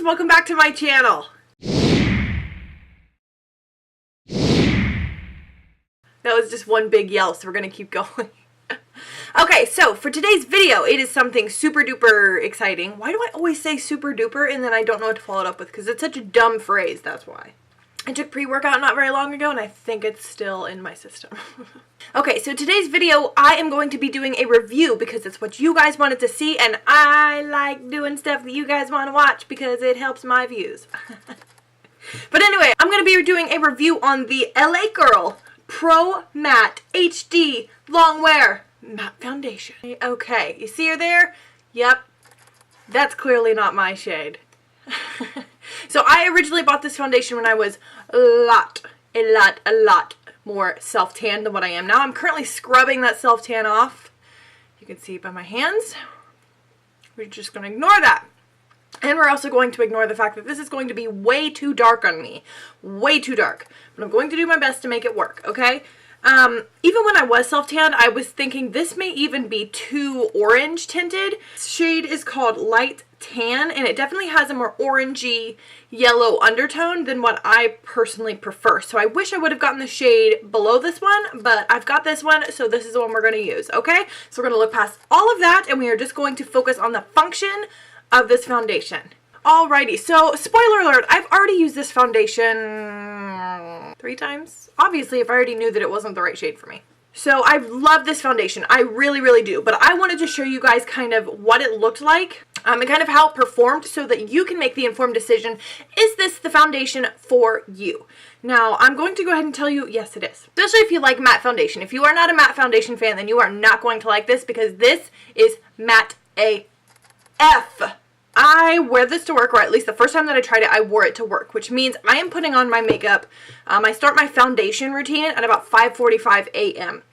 friends, welcome back to my channel. That was just one big yell, so we're gonna keep going. Okay, so for today's video, it is something super duper exciting. Why do I always say super duper and then I don't know what to follow it up with? Because it's such a dumb phrase, that's why. I took pre-workout not very long ago and I think it's still in my system. Okay, so today's video, I am going to be doing a review because it's what you guys wanted to see, and I like doing stuff that you guys want to watch because it helps my views. But anyway, I'm going to be doing a review on the LA Girl Pro.Matte HD Long Wear Matte Foundation. Okay, you see her there? Yep, that's clearly not my shade. So I originally bought this foundation when I was a lot more self-tan than what I am now. I'm currently scrubbing that self-tan off. You can see by my hands. We're just going to ignore that. And we're also going to ignore the fact that this is going to be way too dark on me. Way too dark. But I'm going to do my best to make it work, okay? Even when I was self-tanned, I was thinking this may even be too orange tinted. This shade is called Light Tan, and it definitely has a more orangey yellow undertone than what I personally prefer. So I wish I would have gotten the shade below this one, but I've got this one, so this is the one we're going to use, okay? So we're going to look past all of that, and we are just going to focus on the function of this foundation. Alrighty, so spoiler alert, I've already used this foundation 3 times. Obviously, if I already knew that it wasn't the right shade for me. So I love this foundation. I really do. But I wanted to show you guys kind of what it looked like and kind of how it performed so that you can make the informed decision. Is this the foundation for you? Now, I'm going to go ahead and tell you, yes, it is. Especially if you like matte foundation. If you are not a matte foundation fan, then you are not going to like this because this is matte AF. I wear this to work, or at least the first time that I tried it, I wore it to work, which means I am putting on my makeup. I start my foundation routine at about 5:45 a.m.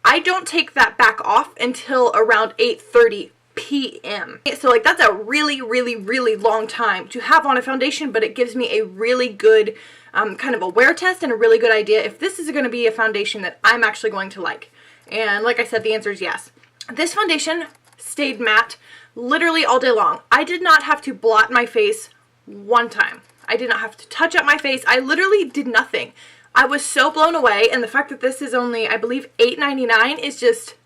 I don't take that back off until around 8:30 p.m. So like that's a really long time to have on a foundation, but it gives me a really good kind of a wear test and a really good idea if this is going to be a foundation that I'm actually going to like. And like I said, the answer is yes. This foundation stayed matte literally all day long. I did not have to blot my face one time. I did not have to touch up my face. I literally did nothing. I was so blown away, and the fact that this is only, I believe, $8.99 is just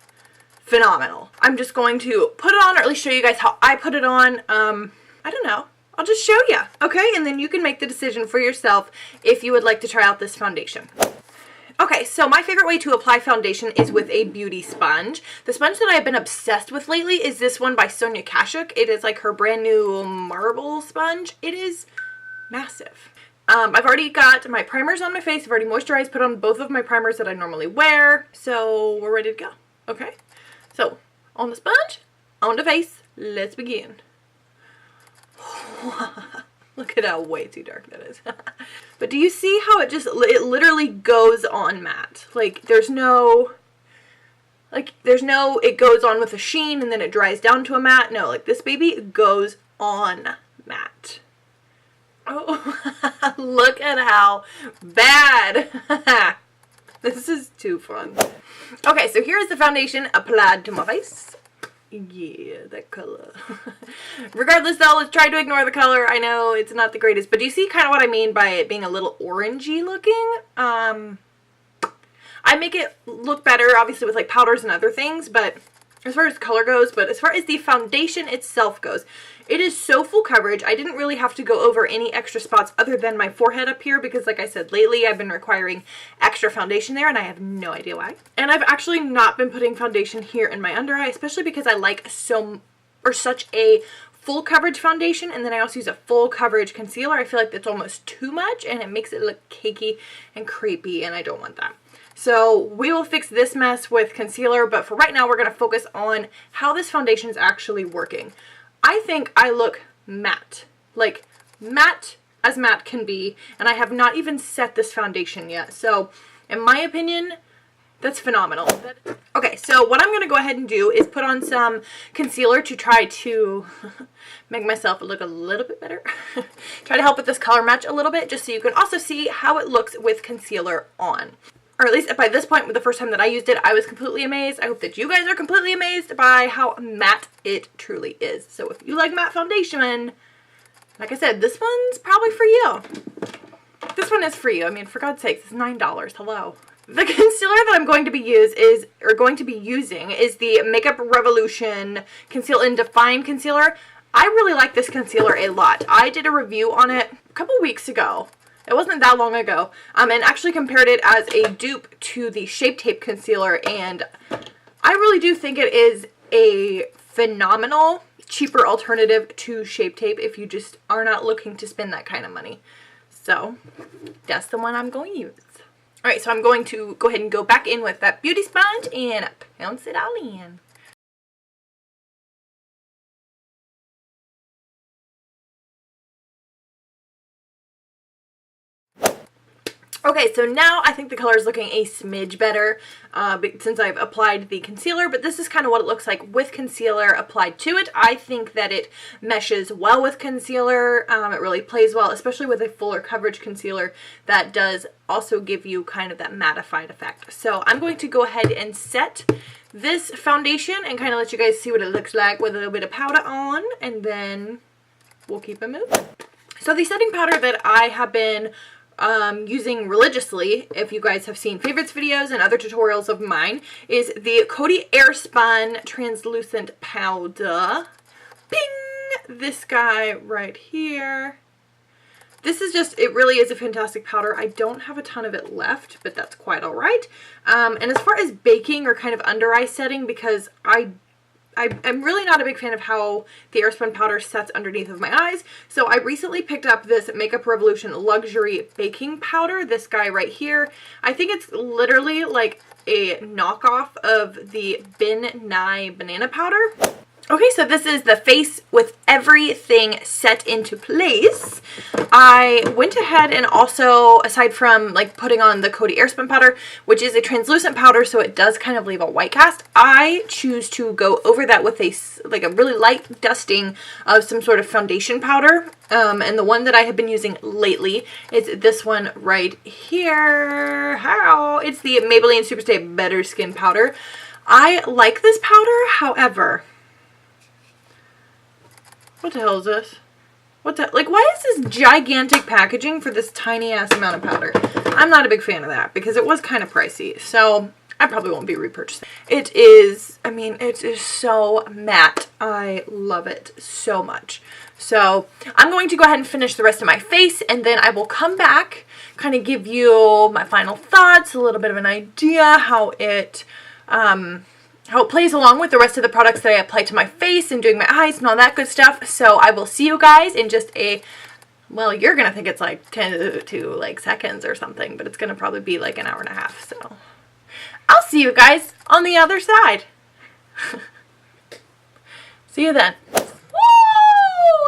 phenomenal. I'm just going to put it on, or at least show you guys how I put it on. I don't know. I'll just show you, okay? And then you can make the decision for yourself if you would like to try out this foundation. Okay, so my favorite way to apply foundation is with a beauty sponge. The sponge that I've been obsessed with lately is this one by Sonia Kashuk. It is like her brand new marble sponge. It is massive. I've already got my primers on my face. I've already moisturized, put on both of my primers that I normally wear. So we're ready to go, okay? So on the sponge, on the face, let's begin. Look at how way too dark that is. But do you see how it literally goes on matte? Like there's no, it goes on with a sheen and then it dries down to a matte. No, like this baby goes on matte. Oh, look at how bad. This is too fun. Okay, so here's the foundation applied to my face. Yeah, that color. Regardless though, let's try to ignore the color. I know it's not the greatest, but do you see kind of what I mean by it being a little orangey looking? I make it look better, obviously, with like powders and other things, but as far as color goes, but as far as the foundation itself goes, it is so full coverage. I didn't really have to go over any extra spots other than my forehead up here because like I said, lately I've been requiring extra foundation there and I have no idea why. And I've actually not been putting foundation here in my under eye, especially because I like such a full coverage foundation, and then I also use a full coverage concealer. I feel like that's almost too much and it makes it look cakey and creepy, and I don't want that. So we will fix this mess with concealer, but for right now we're going to focus on how this foundation is actually working. I think I look matte, like matte as matte can be, and I have not even set this foundation yet. So in my opinion, that's phenomenal. Okay, so what I'm going to go ahead and do is put on some concealer to try to make myself look a little bit better. Try to help with this color match a little bit, just so you can also see how it looks with concealer on. Or at least by this point, the first time that I used it, I was completely amazed. I hope that you guys are completely amazed by how matte it truly is. So if you like matte foundation, Like I said, this one's probably for you. This one is for you. I mean, for God's sakes, it's $9. Hello. The concealer that I'm going to be using is the Makeup Revolution Conceal and Define Concealer. I really like this concealer a lot. I did a review on it a couple weeks ago. It wasn't that long ago. And actually compared it as a dupe to the Shape Tape concealer, and I really do think it is a phenomenal, cheaper alternative to Shape Tape if you just are not looking to spend that kind of money. So that's the one I'm going to use. Alright, so I'm going to go ahead and go back in with that beauty sponge and pounce it all in. Okay, so now I think the color is looking a smidge better since I've applied the concealer, but this is kind of what it looks like with concealer applied to it. I think that it meshes well with concealer. It really plays well, especially with a fuller coverage concealer that does also give you kind of that mattified effect. So I'm going to go ahead and set this foundation and kind of let you guys see what it looks like with a little bit of powder on, and then we'll keep it moving. So the setting powder that I have been using religiously, if you guys have seen favorites videos and other tutorials of mine, is the Coty Airspun Translucent Powder. Bing! This guy right here. This is just, it really is a fantastic powder. I don't have a ton of it left, but that's quite alright. And as far as baking or kind of under eye setting, because I'm really not a big fan of how the Airspun powder sets underneath of my eyes. So I recently picked up this Makeup Revolution Luxury Baking Powder, this guy right here. I think it's literally like a knockoff of the Ben Nye Banana Powder. Okay, so this is the face with everything set into place. I went ahead and also, aside from like putting on the Coty Airspun powder, which is a translucent powder, so it does kind of leave a white cast, I choose to go over that with a really light dusting of some sort of foundation powder. And the one that I have been using lately is this one right here. It's the Maybelline Superstay Better Skin Powder. I like this powder, however, what the hell is this? What the, like, why is this gigantic packaging for this tiny ass amount of powder? I'm not a big fan of that because it was kind of pricey, so I probably won't be repurchasing. It is, I mean, it is so matte. I love it so much. So I'm going to go ahead and finish the rest of my face, and then I will come back, kind of give you my final thoughts, a little bit of an idea how it plays along with the rest of the products that I apply to my face and doing my eyes and all that good stuff. So I will see you guys in just a, well, you're going to think it's like 10 to like seconds or something, but it's going to probably be like an hour and a half. So I'll see you guys on the other side. See you then. Woo!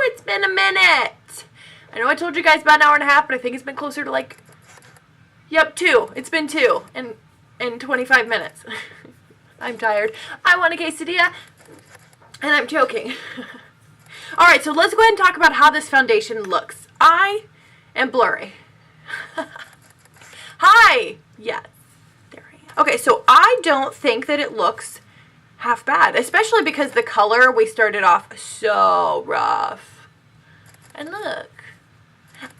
It's been a minute. I know I told you guys about an hour and a half, but I think it's been closer to like, yep, 2. It's been 2 in 25 minutes. I'm tired. I want a quesadilla, and I'm joking. Alright, so let's go ahead and talk about how this foundation looks. I am blurry. Hi! Yes. There I am. Okay, so I don't think that it looks half bad, especially because the color, we started off so rough. And look.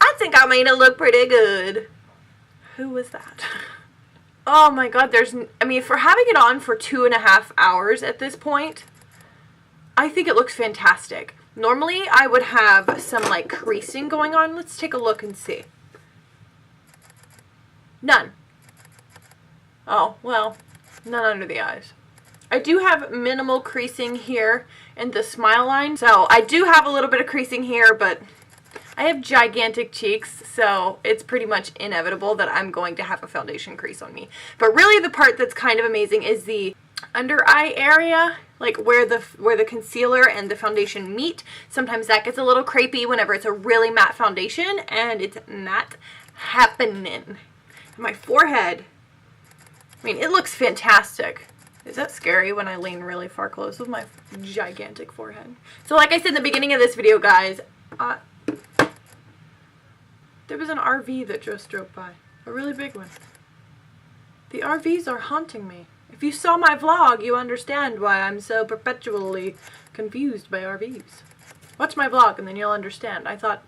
I think I made it look pretty good. Who was that? Oh my god, I mean, for having it on for 2.5 hours at this point, I think it looks fantastic. Normally, I would have some, like, creasing going on. Let's take a look and see. None. Oh, well, none under the eyes. I do have minimal creasing here in the smile line. So, I do have a little bit of creasing here, but I have gigantic cheeks, so it's pretty much inevitable that I'm going to have a foundation crease on me. But really the part that's kind of amazing is the under eye area, like where the concealer and the foundation meet. Sometimes that gets a little crepey whenever it's a really matte foundation, and it's not happening. My forehead, I mean, it looks fantastic. Is that scary when I lean really far close with my gigantic forehead? So like I said in the beginning of this video, guys, there was an RV that just drove by. A really big one. The RVs are haunting me. If you saw my vlog, you understand why I'm so perpetually confused by RVs. Watch my vlog and then you'll understand. I thought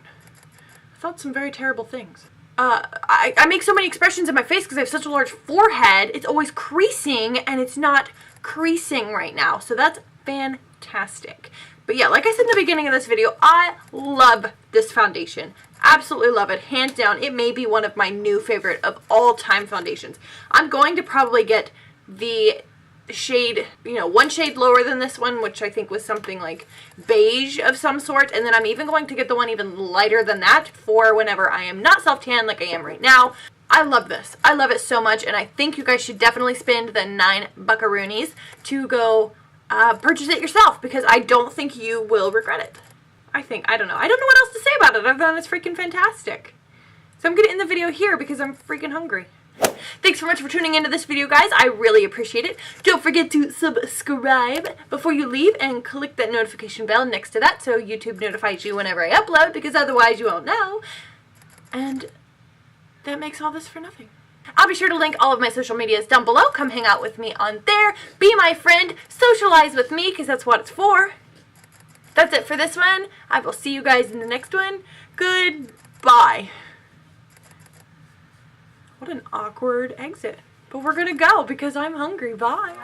some very terrible things. I make so many expressions in my face because I have such a large forehead. It's always creasing and it's not creasing right now. So that's fantastic. But yeah, like I said in the beginning of this video, I love this foundation. Absolutely love it. Hands down, it may be one of my new favorite of all time foundations. I'm going to probably get the shade, you know, one shade lower than this one, which I think was something like beige of some sort, and then I'm even going to get the one even lighter than that for whenever I am not self-tan like I am right now. I love this. I love it so much, and I think you guys should definitely spend the 9 buckaroonies to go purchase it yourself, because I don't think you will regret it. I don't know what else to say about it other than it's freaking fantastic. So I'm gonna end the video here because I'm freaking hungry. Thanks so much for tuning into this video, guys. I really appreciate it. Don't forget to subscribe before you leave and click that notification bell next to that so YouTube notifies you whenever I upload, because otherwise you won't know. And that makes all this for nothing. I'll be sure to link all of my social medias down below. Come hang out with me on there. Be my friend. Socialize with me, because that's what it's for. That's it for this one. I will see you guys in the next one. Goodbye. What an awkward exit. But we're gonna go because I'm hungry. Bye.